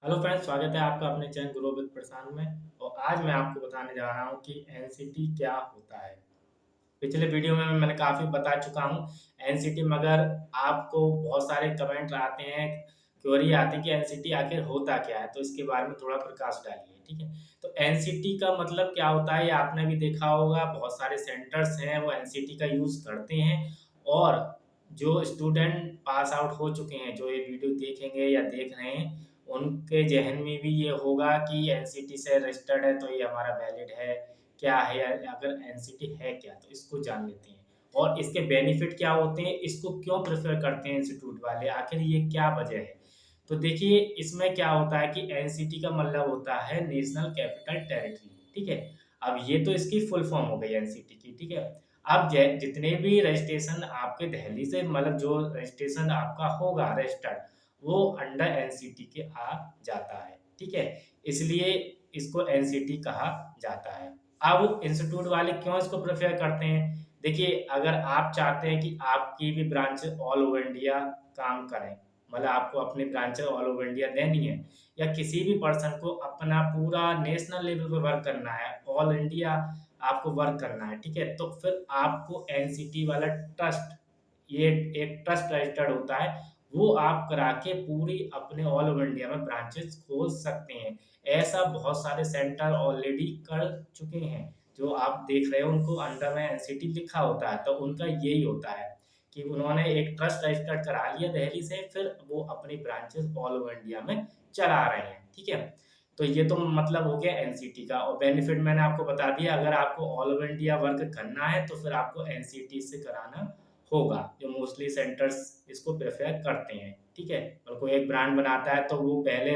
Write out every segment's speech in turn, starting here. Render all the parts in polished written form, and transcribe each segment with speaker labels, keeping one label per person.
Speaker 1: Hello friends, स्वागत है आपका अपने चैनल ग्रो विद प्रशांत में। और आज मैं आपको बताने जा रहा हूँ कि एनसीटी क्या होता है। पिछले वीडियो में मैंने काफ़ी बता चुका हूँ एनसीटी, मगर आपको बहुत सारे कमेंट आते हैं, क्वेरी आती है कि एनसीटी आखिर होता क्या है, तो इसके बारे में थोड़ा प्रकाश डालिए। ठीक है, तो एनसीटी का मतलब क्या होता है ये आपने भी देखा होगा। बहुत सारे सेंटर्स हैं वो एनसीटी का यूज़ करते हैं। और जो स्टूडेंट पास आउट हो चुके हैं, जो ये वीडियो देखेंगे या देख रहे हैं, उनके जहन में भी ये होगा कि एनसीटी से रजिस्टर्ड है तो ये हमारा वैलिड है। क्या है, या अगर एनसीटी है क्या, तो इसको जान लेते हैं। और इसके बेनिफिट क्या होते हैं, इसको क्यों प्रेफर करते हैं इंस्टीट्यूट वाले, आखिर ये क्या वजह है। तो देखिए, इसमें क्या होता है कि एनसीटी का मतलब होता है नेशनल कैपिटल टेरिटरी। ठीक है, अब ये तो इसकी फुल फॉर्म हो गई एनसीटी की। ठीक है, अब जितने भी रजिस्ट्रेशन आपके दिल्ली से, मतलब जो रजिस्ट्रेशन आपका होगा रजिस्टर्ड, वो अंडर एनसीटी के आ जाता है। ठीक है, इसलिए इसको एनसीटी कहा जाता है। अब इंस्टीट्यूट वाले क्यों इसको प्रेफर करते हैं? देखिए, अगर आप चाहते हैं कि आपकी भी ब्रांच ऑल ओवर इंडिया काम करें, मतलब आपको अपनी ब्रांच ऑल ओवर इंडिया देनी है, या किसी भी पर्सन को अपना पूरा नेशनल लेवल पे वर्क करना है, ऑल इंडिया आपको वर्क करना है, ठीक है, तो फिर आपको एनसीटी वाला ट्रस्ट, ये एक ट्रस्ट रजिस्टर्ड होता है, वो आप करा के पूरी अपने ऑल ओवर इंडिया में ब्रांचेस खोल सकते हैं। ऐसा बहुत सारे सेंटर ऑलरेडी कर चुके हैं। जो आप देख रहे हो उनको अंडर में एनसीटी लिखा होता है, तो उनका यही होता है कि उन्होंने एक ट्रस्ट रजिस्टर्ड करा लिया दिल्ली से, फिर वो अपनी ब्रांचेस ऑल ओवर इंडिया में चला रहे हैं। ठीक है, तो ये तो मतलब हो गया एनसीटी का। और बेनिफिट मैंने आपको बता दिया, अगर आपको ऑल ओवर इंडिया वर्क करना है तो फिर आपको एनसीटी से कराना होगा, जो मोस्टली सेंटर्स इसको प्रेफर करते हैं। ठीक है, और कोई एक ब्रांड बनाता है तो वो पहले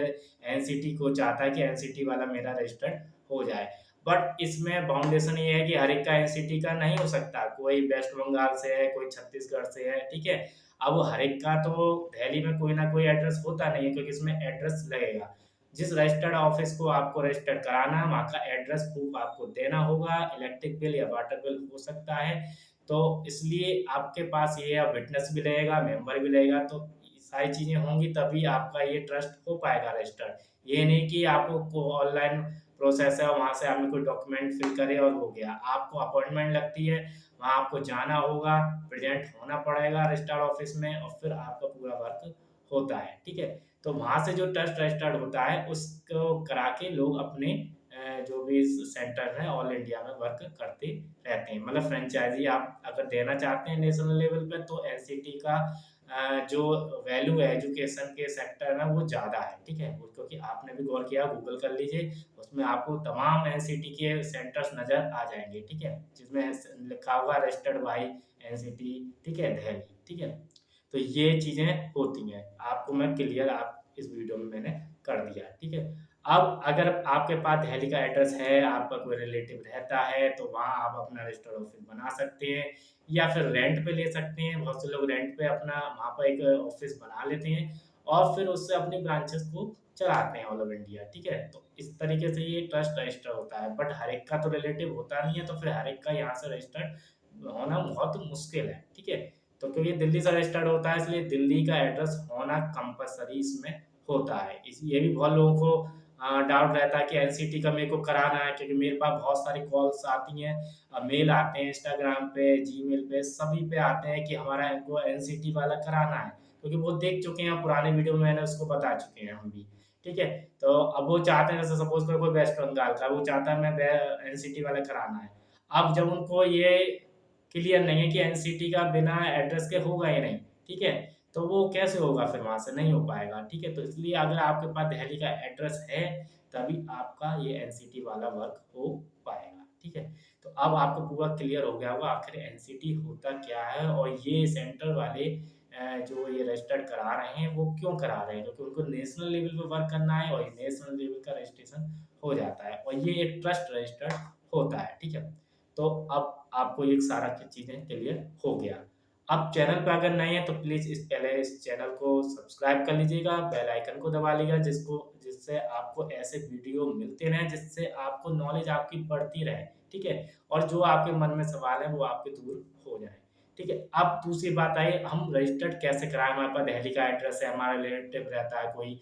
Speaker 1: एनसीटी को चाहता है कि एनसीटी वाला मेरा रजिस्टर्ड हो जाए। बट इसमें बाउंडेशन ये है कि हर एक का एनसीटी का नहीं हो सकता। कोई वेस्ट बंगाल से है, कोई छत्तीसगढ़ से है। ठीक है, अब हर एक का तो दिल्ली में कोई ना कोई एड्रेस होता नहीं है, क्योंकि इसमें एड्रेस लगेगा। जिस रजिस्टर्ड ऑफिस को आपको रजिस्टर्ड कराना है, वहाँ का एड्रेस प्रूफ आपको देना होगा। इलेक्ट्रिक बिल या वाटर बिल हो सकता है, तो इसलिए आपके पास ये विटनेस भी रहेगा, मेंबर भी रहेगा, तो सारी चीज़ें होंगी तभी आपका ये ट्रस्ट हो पाएगा रजिस्टर्ड। ये नहीं कि आपको ऑनलाइन प्रोसेस है, वहाँ से आपने कोई डॉक्यूमेंट फिल करे और हो गया। आपको अपॉइंटमेंट लगती है, वहाँ आपको जाना होगा, प्रेज़ेंट होना पड़ेगा रजिस्टर्ड ऑफिस में, और फिर आपका पूरा वर्क होता है। ठीक है, तो वहाँ से जो ट्रस्ट रजिस्टर्ड होता है, उसको करा के लोग अपने जो भी सेंटर है ऑल इंडिया में वर्क करते रहते हैं। मतलब फ्रेंचाइज़ी आप अगर देना चाहते हैं नेशनल लेवल पे, तो एनसीटी का जो वैल्यू है एजुकेशन के सेक्टर में वो ज़्यादा है। ठीक है, वो क्योंकि आपने भी गौर किया, गूगल कर लीजिए, उसमें आपको तमाम एनसीटी के सेंटर्स नज़र आ जाएँगे। ठीक है, जिसमें लिखा होगा रजिस्टर्ड बाय एनसीटी। ठीक है, दिल्ली। ठीक है, तो ये चीज़ें होती हैं। आपको मैं क्लियर आप इस वीडियो में मैंने कर दिया। ठीक है, अब अगर आपके पास दिल्ली का एड्रेस है, आपका कोई रिलेटिव रहता है, तो वहाँ आप अपना रजिस्टर्ड ऑफिस बना सकते हैं, या फिर रेंट पे ले सकते हैं। बहुत से लोग रेंट पे अपना वहाँ पर एक ऑफिस बना लेते हैं, और फिर उससे अपनी ब्रांचेस को चलाते हैं ऑल ओवर इंडिया। ठीक है, तो इस तरीके से ये ट्रस्ट रजिस्टर होता है। बट हर एक का तो रिलेटिव होता नहीं है, तो फिर हर एक का यहाँ से रजिस्टर्ड होना बहुत मुश्किल है। ठीक है, तो क्योंकि दिल्ली से रजिस्टर्ड होता है, इसलिए दिल्ली का एड्रेस होना कंपल्सरी इसमें होता है। ये भी बहुत लोगों को डाउट रहता है कि एनसीटी का मेरे को कराना है, क्योंकि मेरे पास बहुत सारी कॉल्स आती हैं, मेल आते हैं, इंस्टाग्राम पे, जीमेल पे, सभी पे आते हैं कि हमारा इनको एनसीटी वाला कराना है, क्योंकि वो देख चुके हैं पुराने वीडियो में, मैंने उसको बता चुके हैं हम भी। ठीक है, तो अब वो चाहते हैं, जैसे सपोज करो कोई वेस्ट बंगाल का, वो चाहता है मैं एनसीटी वाला कराना है। अब जब उनको ये क्लियर नहीं है कि एनसीटी का बिना एड्रेस के होगा ही नहीं, ठीक है, तो वो कैसे होगा, फिर वहाँ से नहीं हो पाएगा। ठीक है, तो इसलिए अगर आपके पास दिल्ली का एड्रेस है, तभी आपका ये एनसीटी वाला वर्क हो पाएगा। ठीक है, तो अब आपको पूरा क्लियर हो गया होगा आखिर एनसीटी होता क्या है, और ये सेंटर वाले जो ये रजिस्टर्ड करा रहे हैं वो क्यों करा रहे हैं, क्योंकि उनको नेशनल लेवल पे वर्क करना है, और ये नेशनल लेवल का रजिस्ट्रेशन हो जाता है, और ये एक ट्रस्ट रजिस्टर्ड होता है। ठीक है, तो अब आपको ये सारा चीज़ें क्लियर हो गया। अब चैनल पे अगर नए हैं तो प्लीज़ पहले इस चैनल को सब्सक्राइब कर लीजिएगा, बेल आइकन को दबा लीजिएगा, जिससे आपको ऐसे वीडियो मिलते रहें, जिससे आपको नॉलेज आपकी बढ़ती रहे। ठीक है, और जो आपके मन में सवाल है वो आपके दूर हो जाएँ। ठीक है, अब दूसरी बात आई, हम रजिस्टर्ड कैसे कराएँ? हमारे पास दिल्ली का एड्रेस है, हमारा रिलेटिव रहता है कोई,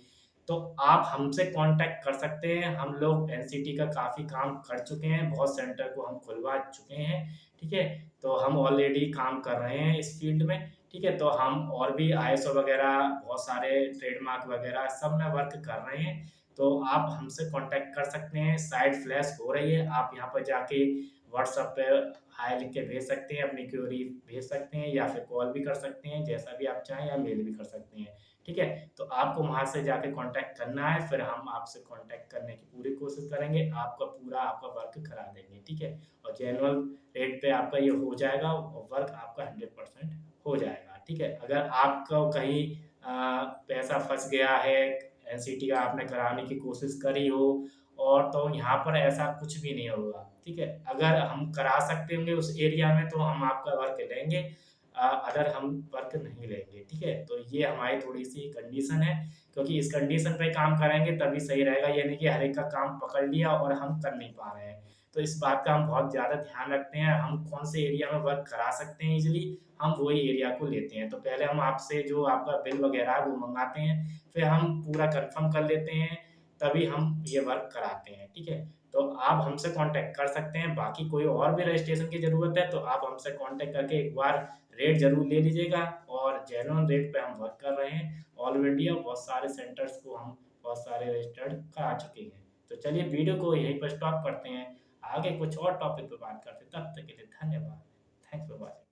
Speaker 1: तो आप हमसे कांटेक्ट कर सकते हैं। हम लोग एनसीटी का काफ़ी काम कर चुके हैं, बहुत सेंटर को हम खुलवा चुके हैं, ठीक है? तो हम ऑलरेडी काम कर रहे हैं इस फ़ील्ड में, ठीक है? तो हम और भी आईएसओ वगैरह बहुत सारे ट्रेडमार्क वगैरह सब में वर्क कर रहे हैं। तो आप हमसे कांटेक्ट कर सकते हैं, साइट फ्लैश हो रही है, आप यहाँ पर जाके व्हाट्सएप पे हाय लिख के भेज सकते हैं, अपनी क्वेरी भेज सकते हैं या फिर कॉल भी कर सकते हैं, जैसा भी आप चाहें या मेल भी कर सकते हैं, ठीक है? तो आपको वहाँ से जाके कॉन्टैक्ट करना है, फिर हम आपसे कॉन्टैक्ट करने की पूरी कोशिश करेंगे, आपका पूरा आपका वर्क करा देंगे, ठीक है? और जेन्युइन रेट पे आपका ये हो जाएगा और वर्क आपका 100% हो जाएगा, ठीक है? अगर आपको कहीं अ, पैसा फँस गया है, एनसीटी का आपने कराने की कोशिश करी हो और तो यहाँ पर ऐसा कुछ भी नहीं होगा, ठीक है? अगर हम करा सकते होंगे उस एरिया में तो हम आपका वर्क लेंगे अगर हम वर्क नहीं लेंगे, ठीक है? तो ये हमारी थोड़ी-सी कंडीशन है, क्योंकि इस कंडीशन पे काम करेंगे तभी सही रहेगा, ये नहीं कि हर एक का काम पकड़ लिया और हम कर नहीं पा रहे हैं। तो इस बात का हम बहुत ज़्यादा ध्यान रखते हैं, हम कौन से एरिया में वर्क करा सकते हैं ईज़िली, हम वही एरिया को लेते हैं। तो पहले हम आपसे जो आपका बिल वगैरह है वो मँगाते हैं, फिर हम पूरा कन्फर्म कर लेते हैं, तभी हम ये वर्क कराते हैं, ठीक है? तो आप हमसे कॉन्टैक्ट कर सकते हैं, बाकी कोई और भी रजिस्ट्रेशन की ज़रूरत है तो आप हमसे कॉन्टैक्ट करके एक बार रेट ज़रूर ले लीजिएगा और जेन्युइन रेट पे हम वर्क कर रहे हैं। ऑल इंडिया बहुत सारे सेंटर्स को हम बहुत सारे रजिस्टर्ड करा चुके हैं। तो चलिए वीडियो को यहीं पर स्टॉप करते हैं। आगे कुछ और टॉपिक पे बात करते हैं। तब तक के लिए धन्यवाद। Thanks for watching.